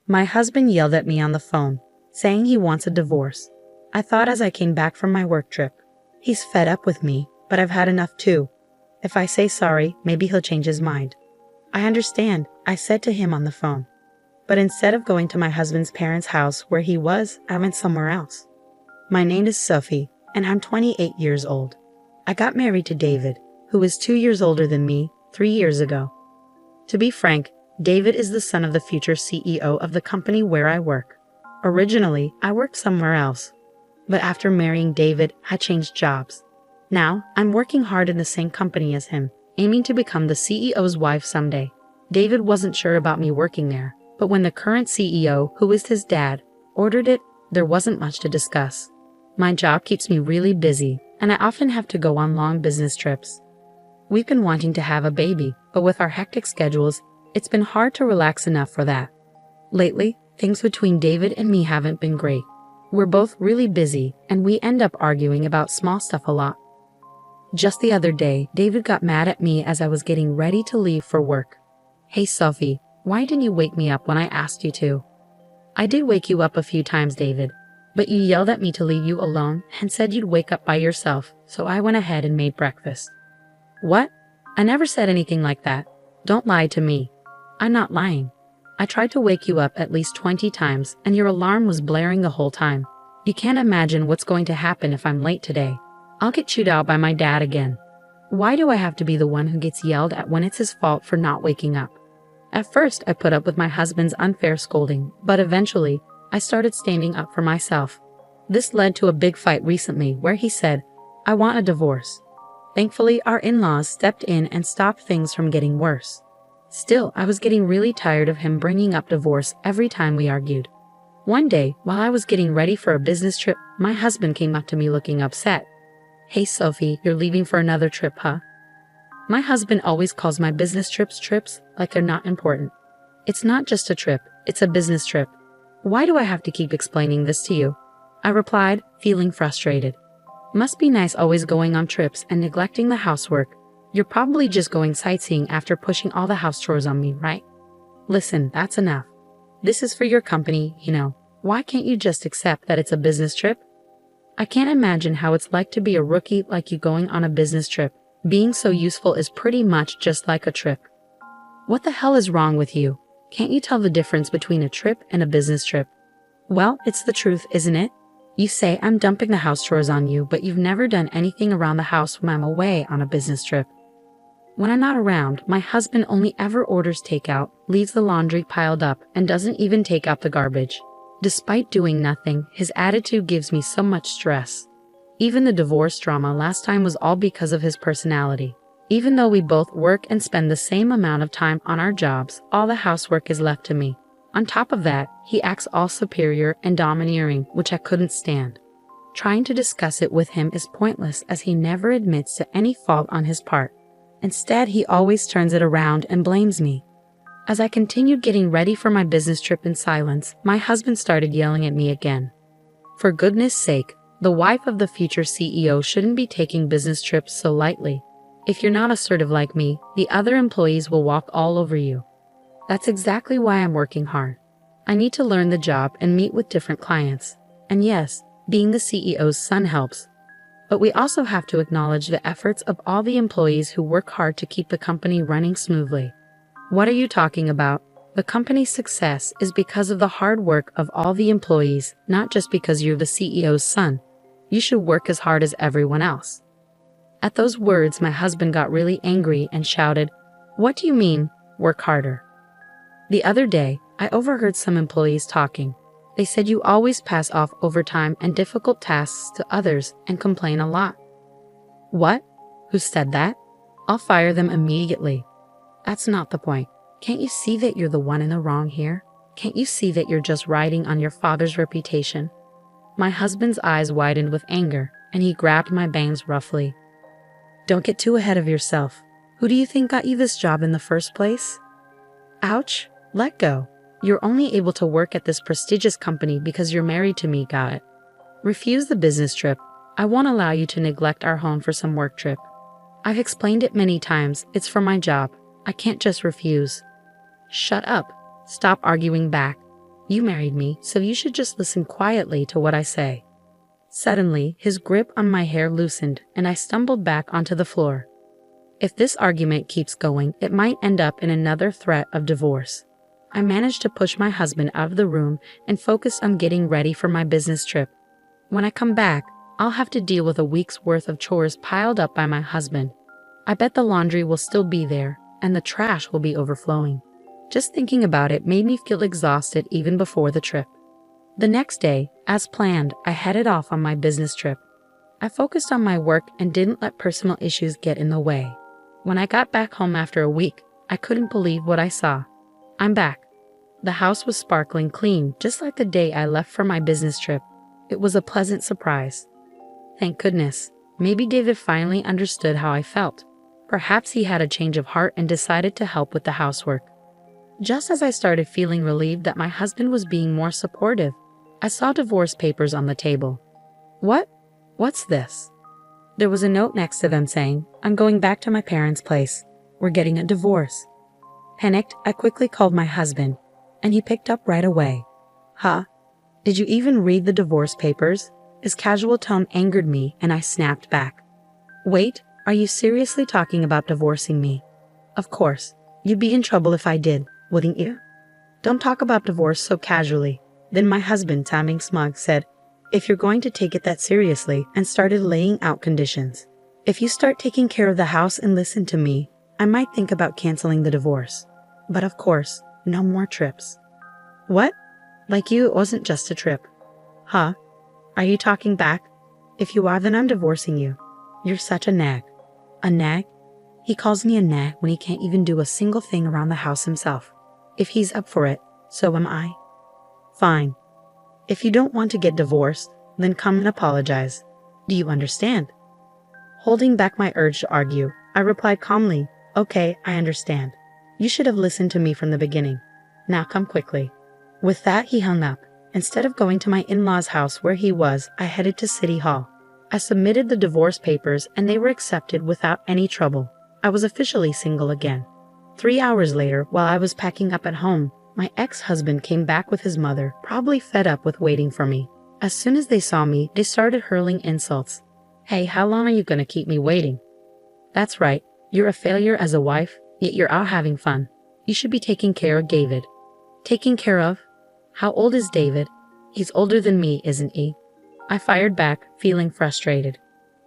My husband yelled at me on the phone, saying he wants a divorce. I thought as I came back from my work trip. He's fed up with me, but I've had enough too. If I say sorry, maybe he'll change his mind. I understand, I said to him on the phone. But instead of going to my husband's parents' house where he was, I went somewhere else. My name is Sophie, and I'm 28 years old. I got married to David, who is 2 years older than me, 3 years ago. To be frank, David is the son of the future CEO of the company where I work. Originally, I worked somewhere else. But after marrying David, I changed jobs. Now, I'm working hard in the same company as him, aiming to become the CEO's wife someday. David wasn't sure about me working there, but when the current CEO, who is his dad, ordered it, there wasn't much to discuss. My job keeps me really busy, and I often have to go on long business trips. We've been wanting to have a baby, but with our hectic schedules, it's been hard to relax enough for that. Lately, things between David and me haven't been great. We're both really busy, and we end up arguing about small stuff a lot. Just the other day, David got mad at me as I was getting ready to leave for work. "Hey Sophie, why didn't you wake me up when I asked you to?" "I did wake you up a few times, David, but you yelled at me to leave you alone and said you'd wake up by yourself, so I went ahead and made breakfast." "What? I never said anything like that. Don't lie to me." "I'm not lying. I tried to wake you up at least 20 times and your alarm was blaring the whole time. You can't imagine what's going to happen if I'm late today. I'll get chewed out by my dad again. Why do I have to be the one who gets yelled at when it's his fault for not waking up?" At first, I put up with my husband's unfair scolding, but eventually, I started standing up for myself. This led to a big fight recently where he said, "I want a divorce." Thankfully, our in-laws stepped in and stopped things from getting worse. Still, I was getting really tired of him bringing up divorce every time we argued. One day, while I was getting ready for a business trip, my husband came up to me looking upset. "Hey Sophie, you're leaving for another trip, huh?" My husband always calls my business trips like they're not important. "It's not just a trip, it's a business trip. Why do I have to keep explaining this to you?" I replied, feeling frustrated. "Must be nice always going on trips and neglecting the housework. You're probably just going sightseeing after pushing all the house chores on me, right? Listen, that's enough. This is for your company, you know. Why can't you just accept that it's a business trip? I can't imagine how it's like to be a rookie like you going on a business trip. Being so useful is pretty much just like a trip. What the hell is wrong with you? Can't you tell the difference between a trip and a business trip?" "Well, it's the truth, isn't it? You say I'm dumping the house chores on you, but you've never done anything around the house when I'm away on a business trip. When I'm not around, my husband only ever orders takeout, leaves the laundry piled up, and doesn't even take out the garbage. Despite doing nothing, his attitude gives me so much stress. Even the divorce drama last time was all because of his personality. Even though we both work and spend the same amount of time on our jobs, all the housework is left to me. On top of that, he acts all superior and domineering, which I couldn't stand. Trying to discuss it with him is pointless as he never admits to any fault on his part. Instead, he always turns it around and blames me. As I continued getting ready for my business trip in silence, my husband started yelling at me again. For goodness sake, the wife of the future CEO shouldn't be taking business trips so lightly. If you're not assertive like me, the other employees will walk all over you. That's exactly why I'm working hard. I need to learn the job and meet with different clients. And yes, being the CEO's son helps. But we also have to acknowledge the efforts of all the employees who work hard to keep the company running smoothly. What are you talking about? The company's success is because of the hard work of all the employees, not just because you're the CEO's son. You should work as hard as everyone else. At those words, my husband got really angry and shouted, "What do you mean, work harder?" The other day, I overheard some employees talking. They said you always pass off overtime and difficult tasks to others and complain a lot. What? Who said that? I'll fire them immediately. That's not the point. Can't you see that you're the one in the wrong here? Can't you see that you're just riding on your father's reputation? My husband's eyes widened with anger, and he grabbed my bangs roughly. Don't get too ahead of yourself. Who do you think got you this job in the first place? Ouch, let go. You're only able to work at this prestigious company because you're married to me, got it? Refuse the business trip. I won't allow you to neglect our home for some work trip. I've explained it many times, it's for my job. I can't just refuse. Shut up. Stop arguing back. You married me, so you should just listen quietly to what I say." Suddenly, his grip on my hair loosened, and I stumbled back onto the floor. If this argument keeps going, it might end up in another threat of divorce. I managed to push my husband out of the room and focus on getting ready for my business trip. When I come back, I'll have to deal with a week's worth of chores piled up by my husband. I bet the laundry will still be there, and the trash will be overflowing. Just thinking about it made me feel exhausted even before the trip. The next day, as planned, I headed off on my business trip. I focused on my work and didn't let personal issues get in the way. When I got back home after a week, I couldn't believe what I saw. I'm back. The house was sparkling clean, just like the day I left for my business trip. It was a pleasant surprise. Thank goodness. Maybe David finally understood how I felt. Perhaps he had a change of heart and decided to help with the housework. Just as I started feeling relieved that my husband was being more supportive, I saw divorce papers on the table. What's this? There was a note next to them saying, "I'm going back to my parents' place. We're getting a divorce." Panicked, I quickly called my husband, and he picked up right away. "Huh? Did you even read the divorce papers?" His casual tone angered me, and I snapped back. "Wait, are you seriously talking about divorcing me?" "Of course. You'd be in trouble if I did, wouldn't you?" "Don't talk about divorce so casually." Then my husband, sounding smug, said, "If you're going to take it that seriously," and started laying out conditions. "If you start taking care of the house and listen to me, I might think about canceling the divorce. But of course, no more trips." "What? Like it wasn't just a trip." "Huh? Are you talking back? If you are, then I'm divorcing you. You're such a nag." "A nag?" He calls me a nag when he can't even do a single thing around the house himself. If he's up for it, so am I. Fine. If you don't want to get divorced, then come and apologize. Do you understand? Holding back my urge to argue, I replied calmly, "Okay, I understand. You should have listened to me from the beginning. Now come quickly." With that, he hung up. Instead of going to my in-laws' house where he was, I headed to City Hall. I submitted the divorce papers and they were accepted without any trouble. I was officially single again. 3 hours later, while I was packing up at home, my ex-husband came back with his mother, probably fed up with waiting for me. As soon as they saw me, they started hurling insults. "Hey, how long are you gonna keep me waiting? That's right, you're a failure as a wife, yet you're out having fun. You should be taking care of David." "Taking care of? How old is David? He's older than me, isn't he?" I fired back, feeling frustrated.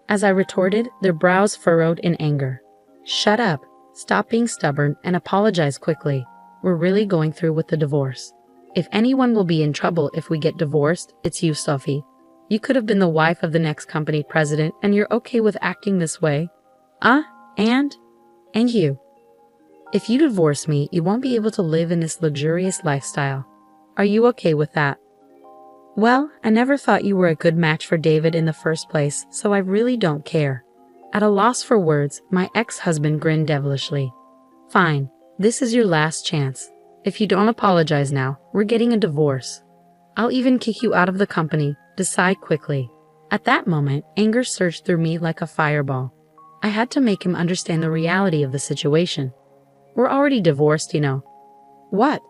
As I retorted, their brows furrowed in anger. "Shut up, stop being stubborn, and apologize quickly. We're really going through with the divorce. If anyone will be in trouble if we get divorced, it's you, Sophie. You could have been the wife of the next company president, and you're okay with acting this way? And you. If you divorce me, you won't be able to live in this luxurious lifestyle. Are you okay with that?" "Well, I never thought you were a good match for David in the first place, so I really don't care." At a loss for words, my ex-husband grinned devilishly. "Fine, this is your last chance. If you don't apologize now, we're getting a divorce. I'll even kick you out of the company. Decide quickly." At that moment, anger surged through me like a fireball. I had to make him understand the reality of the situation. "We're already divorced, you know." "What?"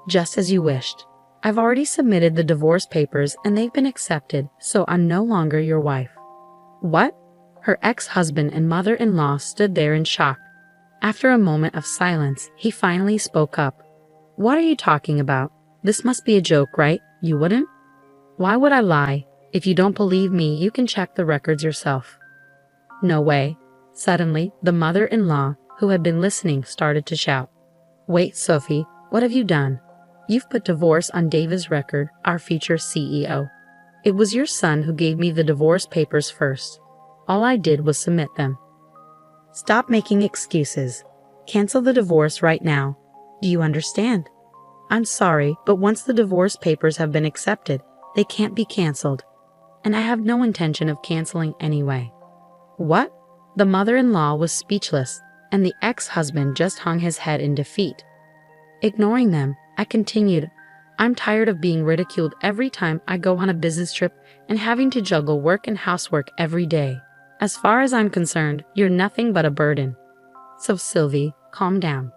"Just as you wished. I've already submitted the divorce papers and they've been accepted, so I'm no longer your wife." "What?" Her ex-husband and mother-in-law stood there in shock. After a moment of silence, he finally spoke up. "What are you talking about? This must be a joke, right? You wouldn't?" "Why would I lie? If you don't believe me, you can check the records yourself." "No way." Suddenly, the mother-in-law, who had been listening, started to shout. "Wait, Sophie, what have you done? You've put divorce on David's record, our future CEO. It was your son who gave me the divorce papers first. All I did was submit them." "Stop making excuses. Cancel the divorce right now. Do you understand? I'm sorry, but once the divorce papers have been accepted, they can't be canceled. And I have no intention of canceling anyway." "What?" The mother-in-law was speechless, and the ex-husband just hung his head in defeat. Ignoring them, I continued, "I'm tired of being ridiculed every time I go on a business trip and having to juggle work and housework every day. As far as I'm concerned, you're nothing but a burden. So Sylvie, calm down.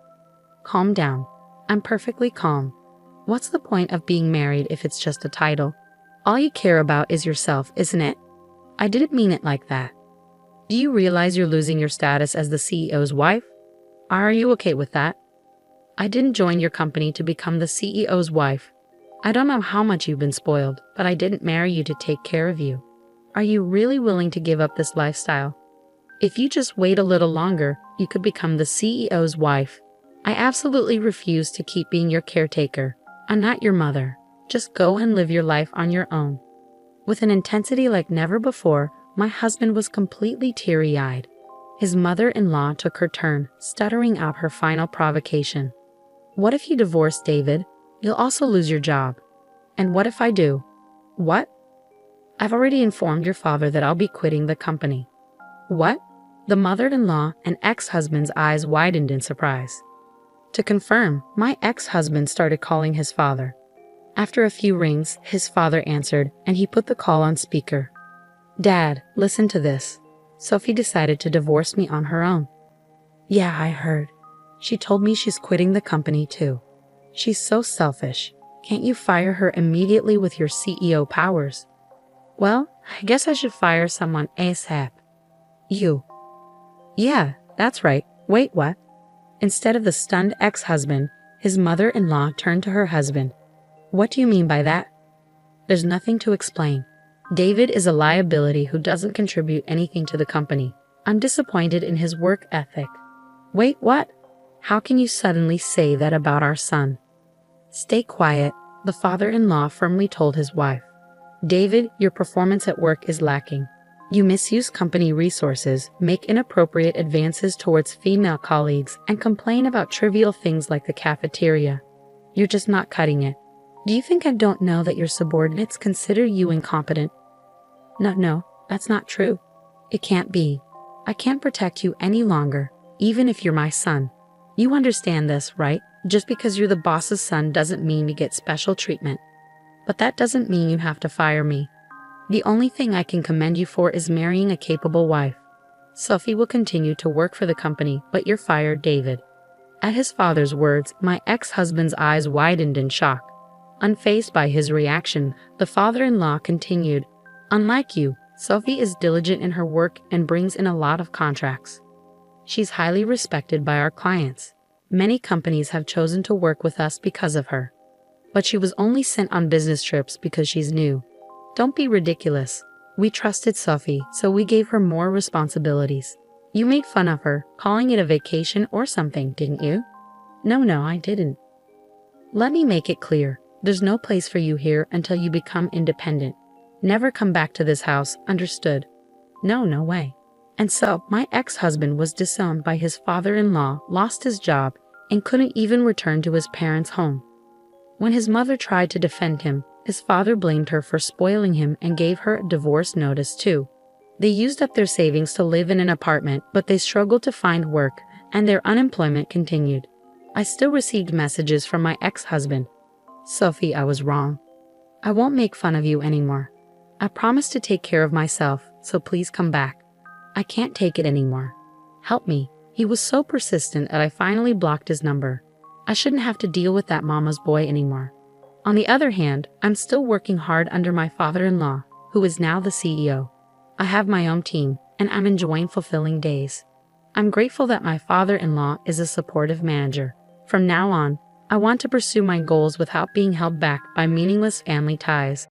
Calm down. I'm perfectly calm. What's the point of being married if it's just a title? All you care about is yourself, isn't it? I didn't mean it like that. Do you realize you're losing your status as the CEO's wife? Are you okay with that? I didn't join your company to become the CEO's wife. I don't know how much you've been spoiled, but I didn't marry you to take care of you. Are you really willing to give up this lifestyle? If you just wait a little longer, you could become the CEO's wife. I absolutely refuse to keep being your caretaker. I'm not your mother. Just go and live your life on your own. With an intensity like never before, my husband was completely teary-eyed. His mother-in-law took her turn, stuttering out her final provocation. What if you divorce David? You'll also lose your job. And what if I do? What? I've already informed your father that I'll be quitting the company. What? The mother-in-law and ex-husband's eyes widened in surprise. To confirm, my ex-husband started calling his father. After a few rings, his father answered, and he put the call on speaker. Dad, listen to this. Sophie decided to divorce me on her own. Yeah, I heard. She told me she's quitting the company too. She's so selfish. Can't you fire her immediately with your CEO powers? Well, I guess I should fire someone ASAP. You. Yeah, that's right. Wait, what? Instead of the stunned ex-husband, his mother-in-law turned to her husband. What do you mean by that? There's nothing to explain. David is a liability who doesn't contribute anything to the company. I'm disappointed in his work ethic. Wait, what? How can you suddenly say that about our son? Stay quiet, the father-in-law firmly told his wife. David, your performance at work is lacking. You misuse company resources, make inappropriate advances towards female colleagues, and complain about trivial things like the cafeteria. You're just not cutting it. Do you think I don't know that your subordinates consider you incompetent? No, that's not true. It can't be. I can't protect you any longer, even if you're my son. You understand this, right? Just because you're the boss's son doesn't mean you get special treatment. But that doesn't mean you have to fire me. The only thing I can commend you for is marrying a capable wife. Sophie will continue to work for the company, but you're fired, David. At his father's words, my ex-husband's eyes widened in shock. Unfazed by his reaction, the father-in-law continued, Unlike you, Sophie is diligent in her work and brings in a lot of contracts. She's highly respected by our clients. Many companies have chosen to work with us because of her. But she was only sent on business trips because she's new. Don't be ridiculous. We trusted Sophie, so we gave her more responsibilities. You made fun of her, calling it a vacation or something, didn't you? No, I didn't. Let me make it clear. There's no place for you here until you become independent. Never come back to this house, understood? No way. And so, my ex-husband was disowned by his father-in-law, lost his job, and couldn't even return to his parents' home. When his mother tried to defend him, his father blamed her for spoiling him and gave her a divorce notice too. They used up their savings to live in an apartment, but they struggled to find work, and their unemployment continued. I still received messages from my ex-husband. Sophie, I was wrong. I won't make fun of you anymore. I promise to take care of myself, so please come back. I can't take it anymore. Help me. He was so persistent that I finally blocked his number. I shouldn't have to deal with that mama's boy anymore. On the other hand, I'm still working hard under my father-in-law, who is now the CEO. I have my own team, and I'm enjoying fulfilling days. I'm grateful that my father-in-law is a supportive manager. From now on, I want to pursue my goals without being held back by meaningless family ties.